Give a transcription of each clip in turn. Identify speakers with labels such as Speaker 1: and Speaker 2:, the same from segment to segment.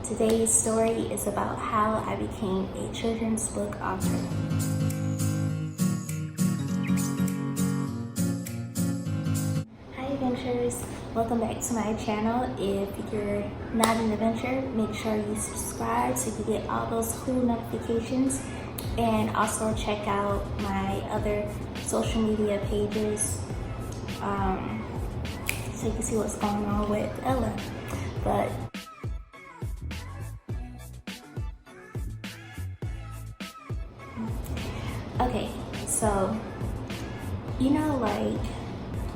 Speaker 1: Today's story is about how I became a children's book author. Hi adventurers, welcome back to my channel. If you're not an adventurer, make sure you subscribe so you get all those cool notifications, and also check out my other social media pages so you can see what's going on with Ella. But okay, so you know, like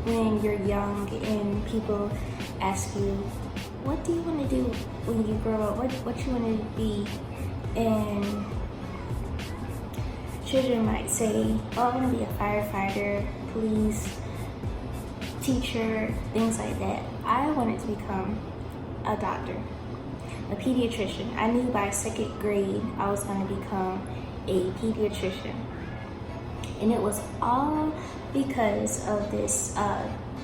Speaker 1: when you're young and people ask you, what do you want to do when you grow up? What you want to be? And children might say, oh, I want to be a firefighter, police, teacher, things like that. I wanted to become a doctor, a pediatrician. I knew by second grade I was going to become a pediatrician. And it was all because of this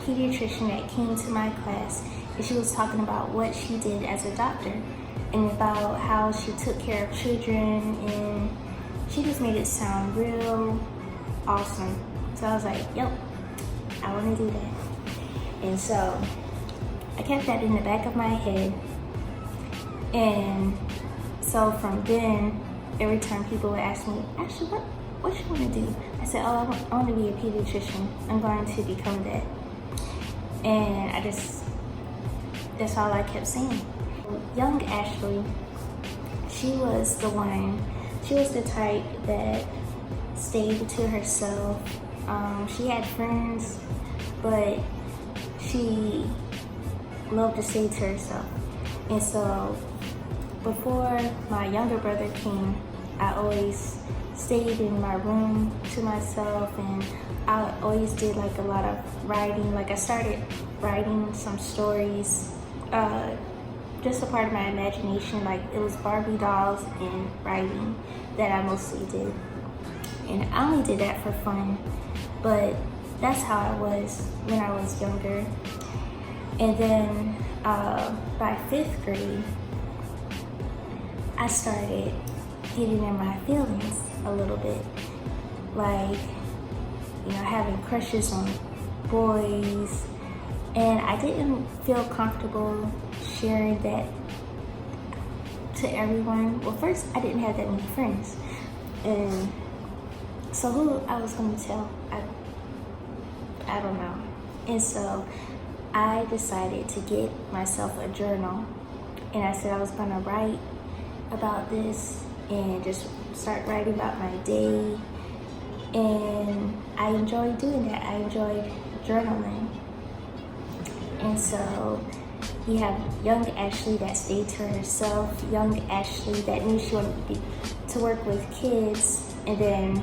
Speaker 1: pediatrician that came to my class, and she was talking about what she did as a doctor and about how she took care of children, and she just made it sound real awesome. So I was like, yep, I want to do that. And so I kept that in the back of my head. And so from then, every time people would ask me, Ashley, what you want to do? I said, oh, I want to be a pediatrician. I'm going to become that. And that's all I kept saying. Young Ashley, she was the type that stayed to herself. She had friends, but she loved to stay to herself. And so before my younger brother came, I always stayed in my room to myself, and I always did like a lot of writing. Like I started writing some stories, just a part of my imagination. Like it was Barbie dolls and writing that I mostly did. And I only did that for fun, but that's how I was when I was younger. And then by 5th grade, I started getting in my feelings a little bit, like, you know, having crushes on boys, and I didn't feel comfortable sharing that to everyone. Well, first, I didn't have that many friends, and so who I was going to tell, I don't know. And so I decided to get myself a journal, and I said I was going to write about this and just start writing about my day. And I enjoyed doing that. I enjoyed journaling. And so you have young Ashley that stayed to herself, young Ashley that knew she wanted to work with kids, and then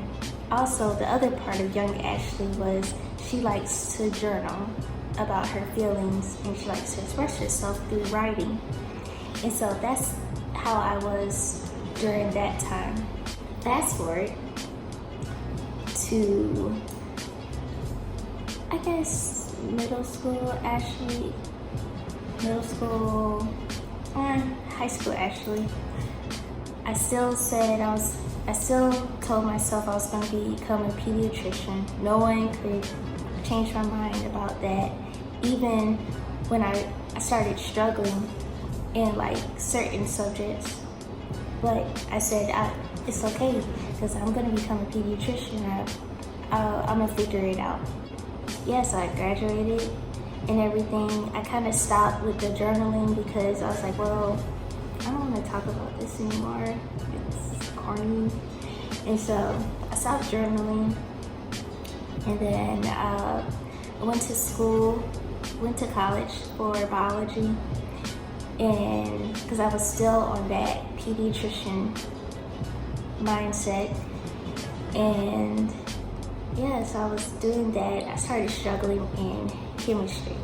Speaker 1: also the other part of young Ashley was she likes to journal about her feelings, and she likes to express herself through writing. And so that's how I was during that time. Fast forward to, I guess, middle school Ashley, high school Ashley. I still told myself I was going to become a pediatrician. No one could change my mind about that. Even when I started struggling in like certain subjects, but I said it's okay because I'm gonna become a pediatrician. I'm gonna figure it out. Yes, I graduated and everything. I kind of stopped with the journaling because I was like, well, I don't want to talk about this anymore. It's corny. And so I stopped journaling, and then I went to college for biology. And because I was still on that pediatrician mindset, and yes, I was doing that. I started struggling in chemistry.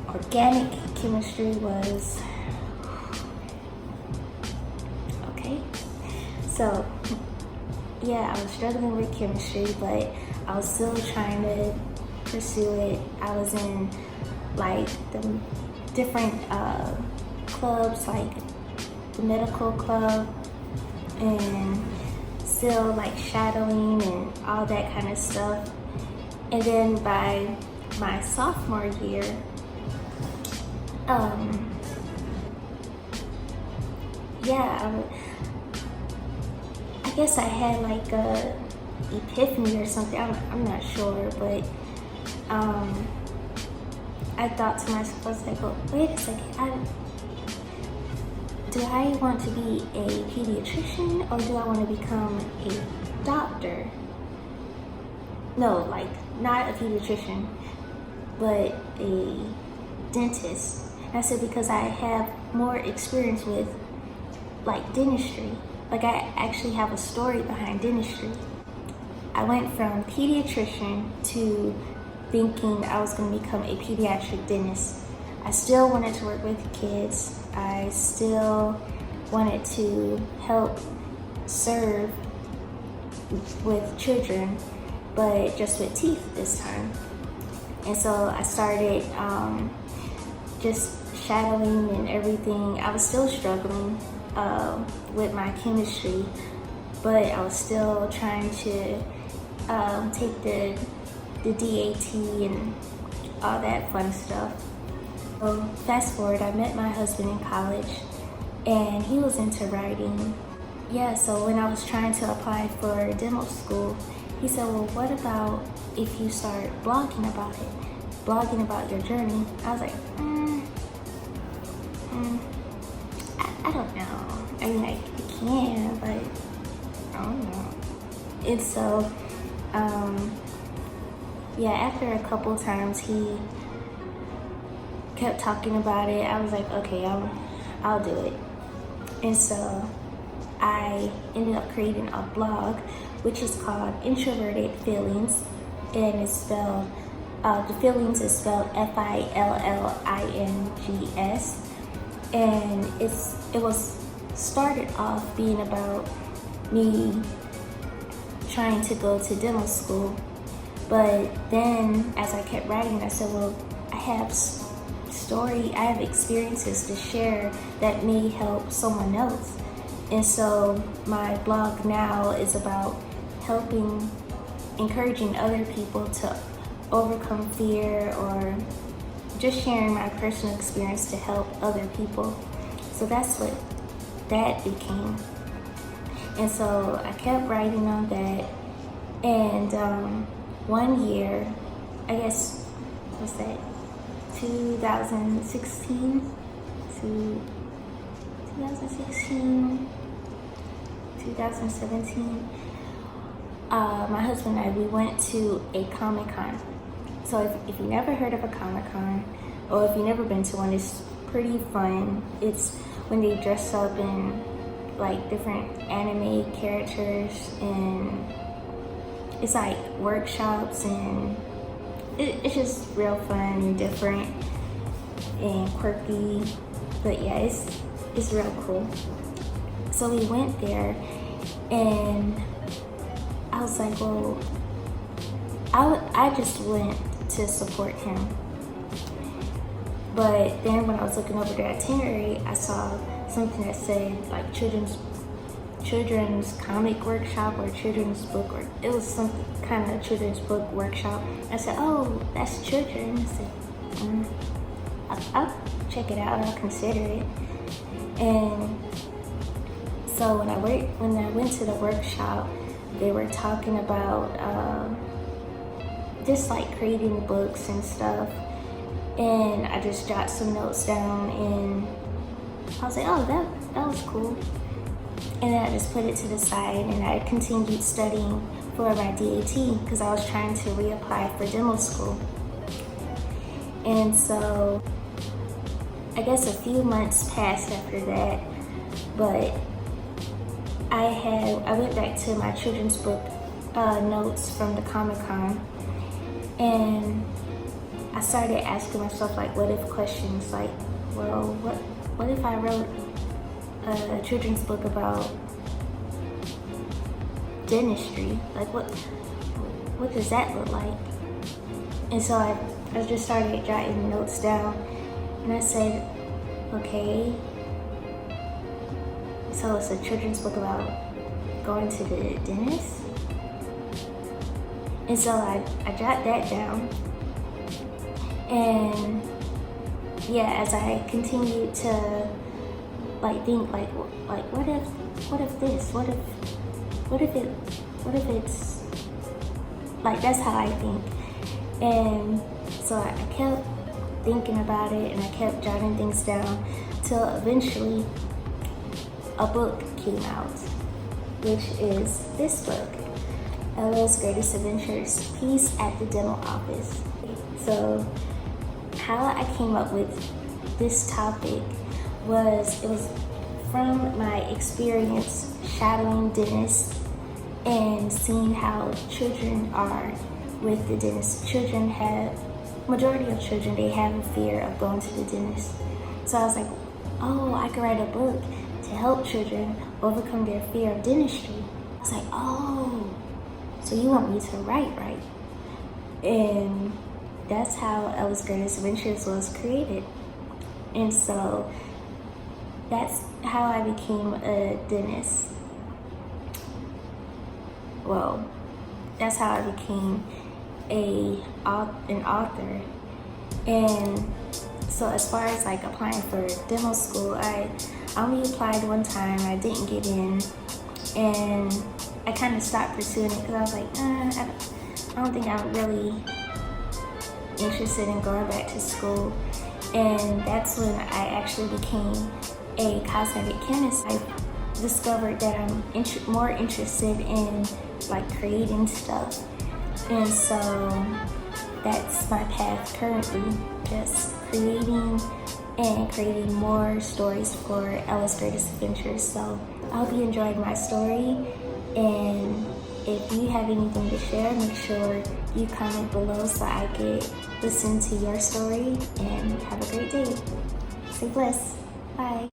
Speaker 1: Organic chemistry was okay. So yeah, I was struggling with chemistry, but I was still trying to pursue it. I was in like the different clubs, like the medical club, and still like shadowing and all that kind of stuff. And then by my sophomore year, I guess I had like a epiphany or something. I'm not sure, but I thought to myself, I was like, well, wait a second, do I want to be a pediatrician or do I want to become a doctor? No, like not a pediatrician, but a dentist. And I said, because I have more experience with like dentistry. Like I actually have a story behind dentistry. I went from pediatrician to thinking I was going to become a pediatric dentist. I still wanted to work with kids. I still wanted to help serve with children, but just with teeth this time. And so I started just shadowing and everything. I was still struggling with my chemistry, but I was still trying to take the DAT and all that fun stuff. So fast forward, I met my husband in college and he was into writing. Yeah, so when I was trying to apply for dental school, he said, well, what about if you start blogging about it? Blogging about your journey? I was like, I don't know. I mean, I can, but I don't know. And so, yeah, after a couple times he kept talking about it, I was like, okay, I'll do it. And so I ended up creating a blog, which is called Introverted Feelings, and it's spelled, the feelings is spelled Fillings, and it was started off being about me trying to go to dental school. But then as I kept writing, I said, well, I have experiences to share that may help someone else. And so my blog now is about encouraging other people to overcome fear, or just sharing my personal experience to help other people. So that's what that became. And so I kept writing on that. And one year, I guess, what's that, 2016 to 2017, my husband and I, we went to a Comic-Con. So if you never heard of a Comic-Con, or if you've never been to one, it's pretty fun. It's when they dress up in like different anime characters, and it's like workshops, and it's just real fun and different and quirky. But yeah, it's real cool. So we went there, and I was like, well, I just went to support him. But then when I was looking over the itinerary, I saw something that said like children's comic workshop or children's book, or it was some kind of children's book workshop. I said, oh, that's children. I said, I'll check it out, I'll consider it. And so when I went to the workshop, they were talking about just like creating books and stuff. And I just jotted some notes down, and I was like, oh, that was cool. And then I just put it to the side, and I continued studying for my DAT because I was trying to reapply for dental school. And so I guess a few months passed after that, but I went back to my children's book notes from the Comic-Con, and I started asking myself like what if questions, like, well, what if I wrote a children's book about dentistry? Like what does that look like? And so I just started jotting notes down, And I said, okay, so it's a children's book about going to the dentist? And so I jot that down. And yeah, as I continued to think what if this, what if it's like, that's how I think. And so I kept thinking about it, and I kept jotting things down till eventually a book came out, which is this book, Ella's Greatest Adventures, Peace at the Dental Office. So how I came up with this topic it was from my experience shadowing dentists and seeing how children are with the dentist. Majority of children, they have a fear of going to the dentist. So I was like, oh, I could write a book to help children overcome their fear of dentistry. I was like, oh, so you want me to write, right? And that's how Ella's Greatest Adventures was created. And so that's how I became a dentist. Well, that's how I became an author. And so as far as like applying for dental school, I only applied one time. I didn't get in, and I kind of stopped pursuing it because I was like, I don't think I'm really interested in going back to school. And that's when I actually became a cosmetic chemist. I discovered that I'm more interested in like creating stuff, and so that's my path currently, just creating more stories for Ella's Greatest Adventures. So I hope you enjoyed my story, and if you have anything to share, make sure you comment below so I could listen to your story. And have a great day. Stay blessed. Bye.